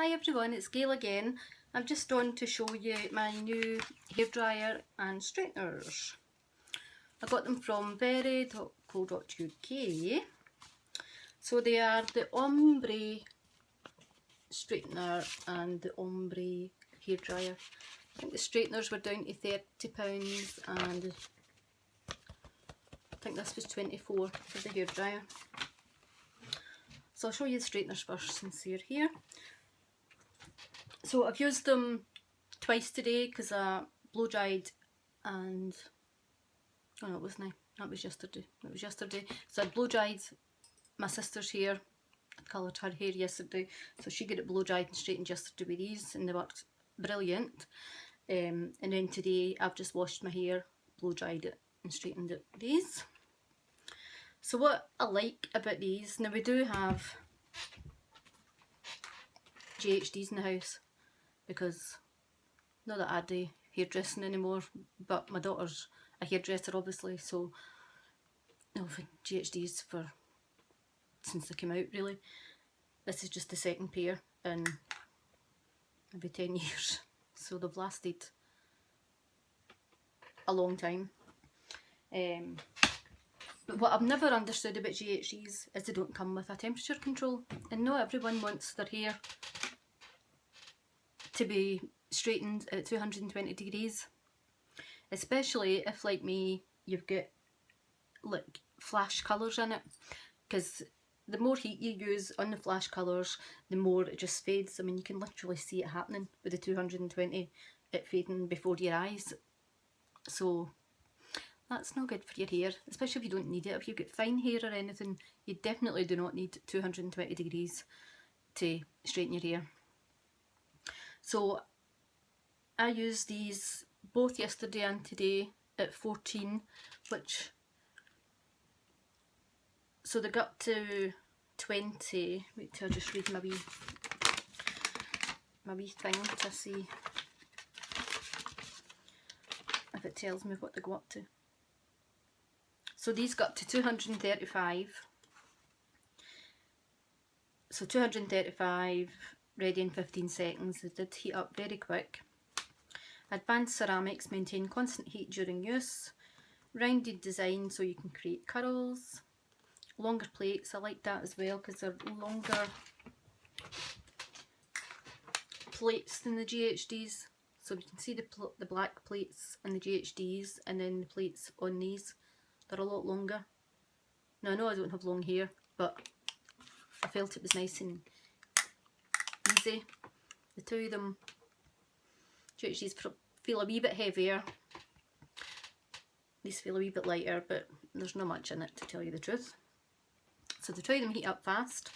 Hi everyone, it's Gail again. I've just on to show you my new hairdryer and straighteners. I got them from very.co.uk. So they are the Ombre straightener and the Ombre hairdryer. I think the straighteners were down to £30 and I think this was £24 for the hairdryer. So I'll show you the straighteners first since they're here. So I've used them twice today because I blow dried and, oh no, it wasn't I, that was yesterday, it was yesterday. So I blow dried my sister's hair, I coloured her hair yesterday, so she got it blow dried and straightened yesterday with these and they worked brilliant. And then today I've just washed my hair, blow dried it and straightened it with these. So what I like about these, now we do have GHDs in the house, because not that I do hairdressing anymore, but my daughter's a hairdresser obviously, so I've had GHDs for since they came out really. This is just the second pair in maybe 10 years, so they've lasted a long time. But what I've never understood about GHDs is they don't come with a temperature control, and not everyone wants their hair to be straightened at 220 degrees, especially if, like me, you've got like flash colours in it, because the more heat you use on the flash colours, the more it just fades. I mean, you can literally see it happening with the 220, it fading before your eyes. So that's not good for your hair, especially if you don't need it. If you've got fine hair or anything, you definitely do not need 220 degrees to straighten your hair. So I used these both yesterday and today at 14, which, so they got to 20. Wait till I just read my wee thing to see if it tells me what they go up to. So these got to 235. So 235, ready in 15 seconds. They did heat up very quick. Advanced ceramics maintain constant heat during use. Rounded design so you can create curls. Longer plates, I like that as well because they're longer plates than the GHDs. So you can see the black plates and the GHDs, and then the plates on these, they're a lot longer. Now I know I don't have long hair, but I felt it was nice and easy. The two of them, GHDs feel a wee bit heavier. These feel a wee bit lighter, but there's not much in it to tell you the truth. So the two of them heat up fast.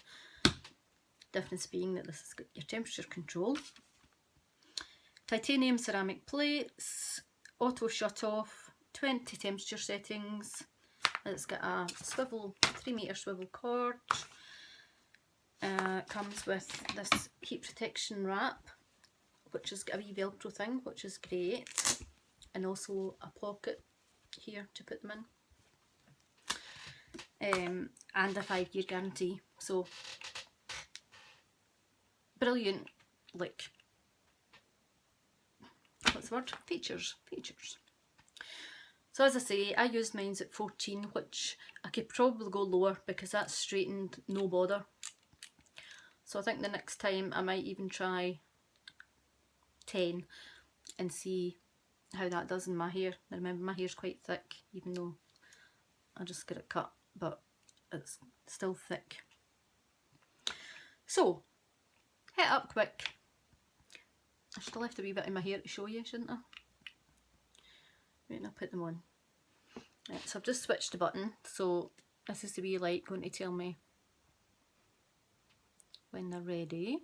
Difference being that this has got your temperature control. Titanium ceramic plates, auto shut off, 20 temperature settings. It's got a swivel, 3-metre swivel cord. Comes with this heat protection wrap, which has got a wee velcro thing, which is great, and also a pocket here to put them in, and a 5-year guarantee. So brilliant, like, what's the word? Features. So as I say, I used mine at 14, which I could probably go lower because that's straightened, no bother. So I think the next time I might even try 10 and see how that does in my hair. Now remember, my hair's quite thick, even though I just got it cut, but it's still thick. So, hit up quick. I should have left a wee bit in my hair to show you, shouldn't I? Right, and I'll put them on. Right, so I've just switched the button, so this is the wee light going to tell me when they're ready.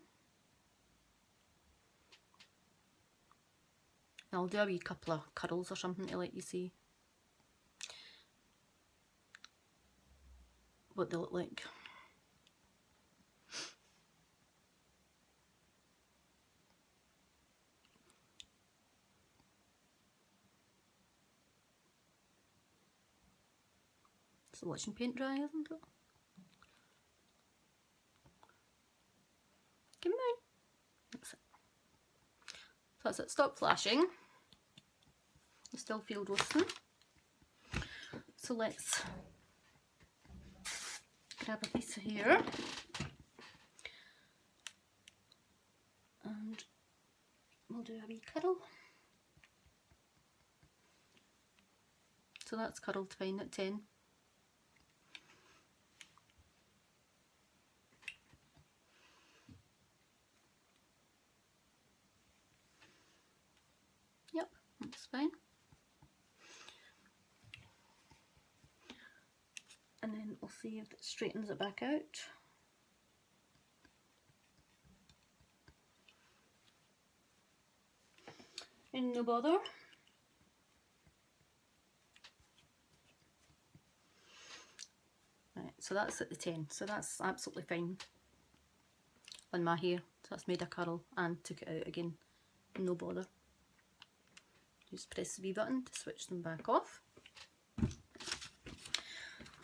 I'll do a wee couple of curls or something to let you see what they look like. It's watching paint dry, isn't it? Come on. that's it, stop flashing. I still feel roasting. So let's grab a piece of hair and we'll do a wee curl. So that's curled fine at 10. Yep, that's fine. And then we'll see if it straightens it back out. And no bother. Right, so that's at the 10, so that's absolutely fine on my hair. So that's made a curl and took it out again, no bother. Just press the wee button to switch them back off.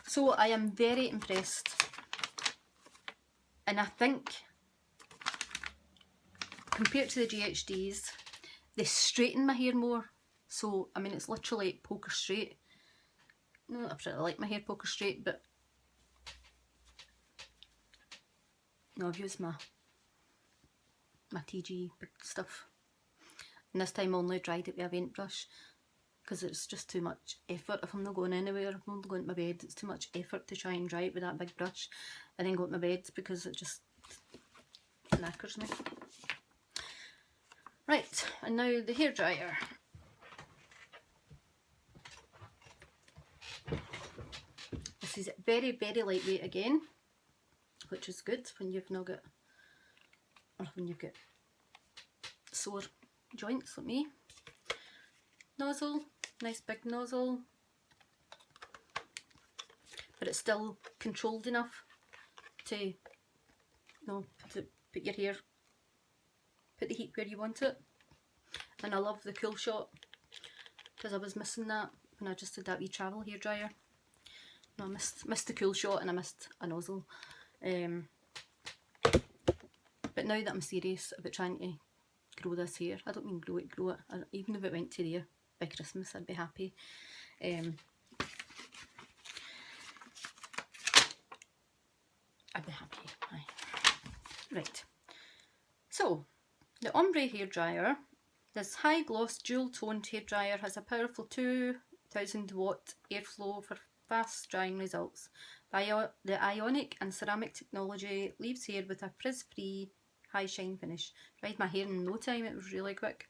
So I am very impressed, and I think compared to the GHDs, they straighten my hair more. So I mean, it's literally poker straight. No, I pretty like my hair poker straight, but no, I've used my TG big stuff, and this time I only dried it with a vent brush because it's just too much effort. If I'm not going anywhere, if I'm not going to my bed, it's too much effort to try and dry it with that big brush and then go to my bed because it just knackers me. Right, and now the hairdryer. This is very, very lightweight again, which is good when you've not got, or when you've got sore joints like me. Nozzle, nice big nozzle, but it's still controlled enough to, you know, put your hair, put the heat where you want it. And I love the cool shot because I was missing that when I just did that wee travel hairdryer. No, I missed the cool shot and I missed a nozzle. But now that I'm serious about trying to grow this hair, I don't mean grow it. Even if it went to there by Christmas, I'd be happy. I'd be happy. Aye. Right. So, the Ombre hairdryer, this high gloss dual toned hairdryer has a powerful 2000 watt airflow for fast drying results. The ionic and ceramic technology leaves hair with a frizz-free high shine finish. Dried my hair in no time, it was really quick.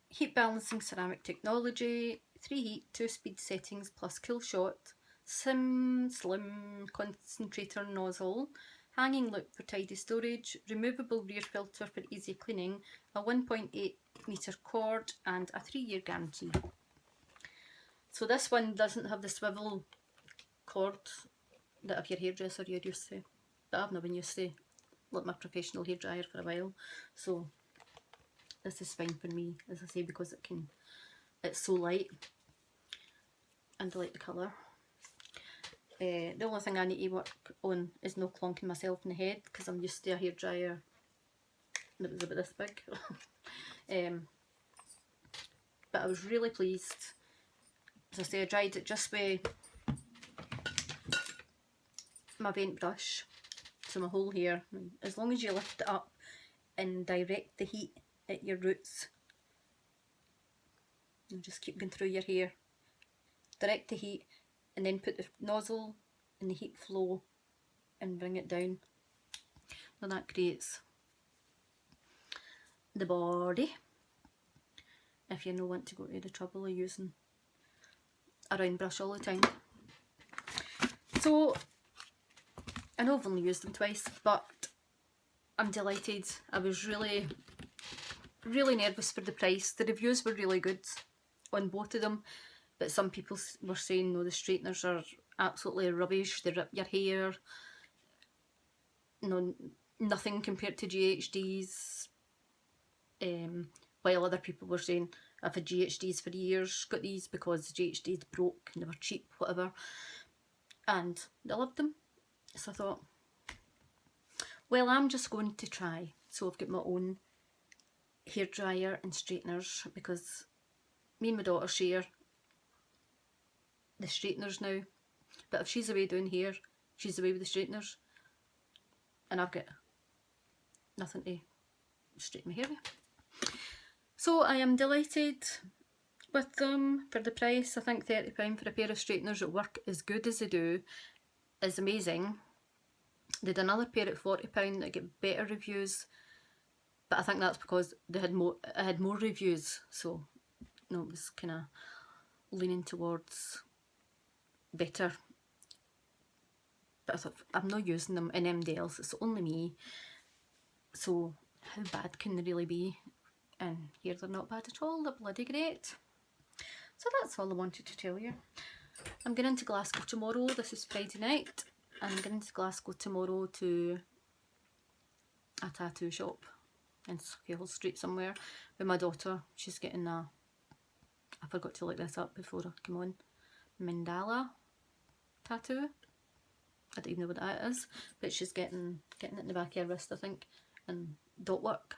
Heat balancing ceramic technology, 3 heat, 2 speed settings plus cool shot, slim concentrator nozzle, hanging loop for tidy storage, removable rear filter for easy cleaning, a 1.8 metre cord and a 3-year guarantee. So this one doesn't have the swivel cord that if your hairdresser you're used to, but I've not been used to like my professional hairdryer for a while, so this is fine for me, as I say, because it's so light and I like the colour. The only thing I need to work on is no clonking myself in the head because I'm used to a hairdryer that was about this big. But I was really pleased. As I say, I dried it just with my vent brush, so my whole hair. As long as you lift it up and direct the heat at your roots, and just keep going through your hair, direct the heat and then put the nozzle in the heat flow and bring it down. Now that creates the body, if you don't want to go to the trouble of using a round brush all the time. So I know I've only used them twice, but I'm delighted. I was really nervous for the price. The reviews were really good on both of them, but some people were saying no, the straighteners are absolutely rubbish, they rip your hair, no, nothing compared to GHDs, while other people were saying I've had GHDs for years, got these because the GHDs broke and they were cheap, whatever, and they loved them. So I thought, well, I'm just going to try. So I've got my own hairdryer and straighteners, because me and my daughter share the straighteners now, but if she's away doing hair, she's away with the straighteners, and I've got nothing to straighten my hair with. So I am delighted with them for the price. I think £30 for a pair of straighteners that work as good as they do is amazing. They had another pair at £40 that get better reviews, but I think that's because they had more reviews, so no, it was kind of leaning towards better. But I thought, I'm not using them in MDLs, it's only me, so how bad can they really be? And here they're not bad at all, they're bloody great. So that's all I wanted to tell you. I'm going into Glasgow tomorrow. This is Friday night. I'm going into Glasgow tomorrow to a tattoo shop in Gail Street somewhere with my daughter. She's getting a, I forgot to look this up before I come on, mandala tattoo. I don't even know what that is, but she's getting it in the back of her wrist, I think, and dot work.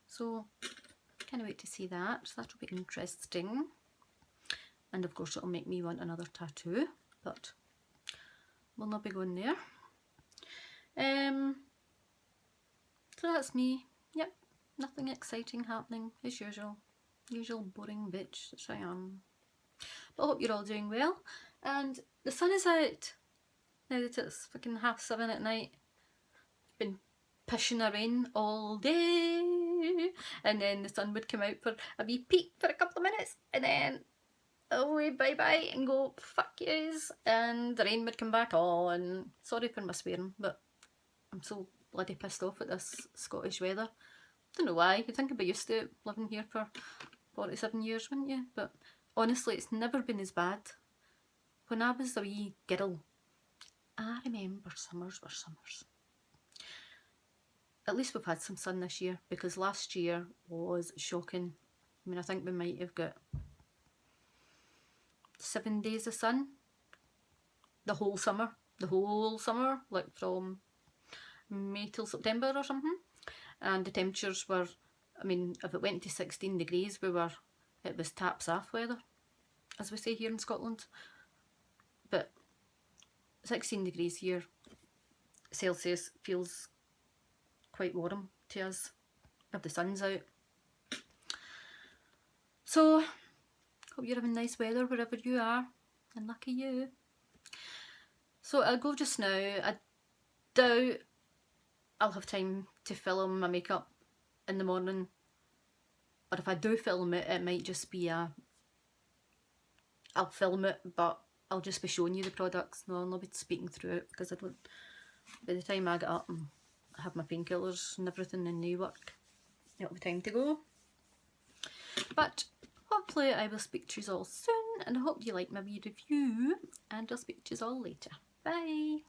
So can't wait to see that. So that'll be interesting. And of course it'll make me want another tattoo, but we'll not be going there. So that's me. Yep, nothing exciting happening as usual. Usual boring bitch that I am. But I hope you're all doing well. And the sun is out now that it's fucking 7:30 at night. Been pissing a rain all day, and then the sun would come out for a wee peek for a couple of minutes, and then away bye bye and go fuck yous, and the rain would come back on. Sorry for my swearing, but I'm so bloody pissed off at this Scottish weather. Don't know why. You'd think I'd be used to it living here for 47 years, wouldn't you? But honestly, it's never been as bad. When I was a wee girl, I remember summers were summers. At least we've had some sun this year, because last year was shocking. I mean, I think we might have got 7 days of sun the whole summer, like from May till September or something. And the temperatures were, I mean, if it went to 16 degrees, it was taps off weather, as we say here in Scotland. But 16 degrees here, Celsius, feels quite warm to us if the sun's out. So, hope you're having nice weather wherever you are, and lucky you. So I'll go just now. I doubt I'll have time to film my makeup in the morning, or if I do film it, it might just be I'll film it, but I'll just be showing you the products. No, I'll not be speaking through it, because I don't, by the time I get up and have my painkillers and everything in New York, it'll be time to go. But hopefully I will speak to you all soon, and I hope you like my wee review, and I'll speak to you all later. Bye!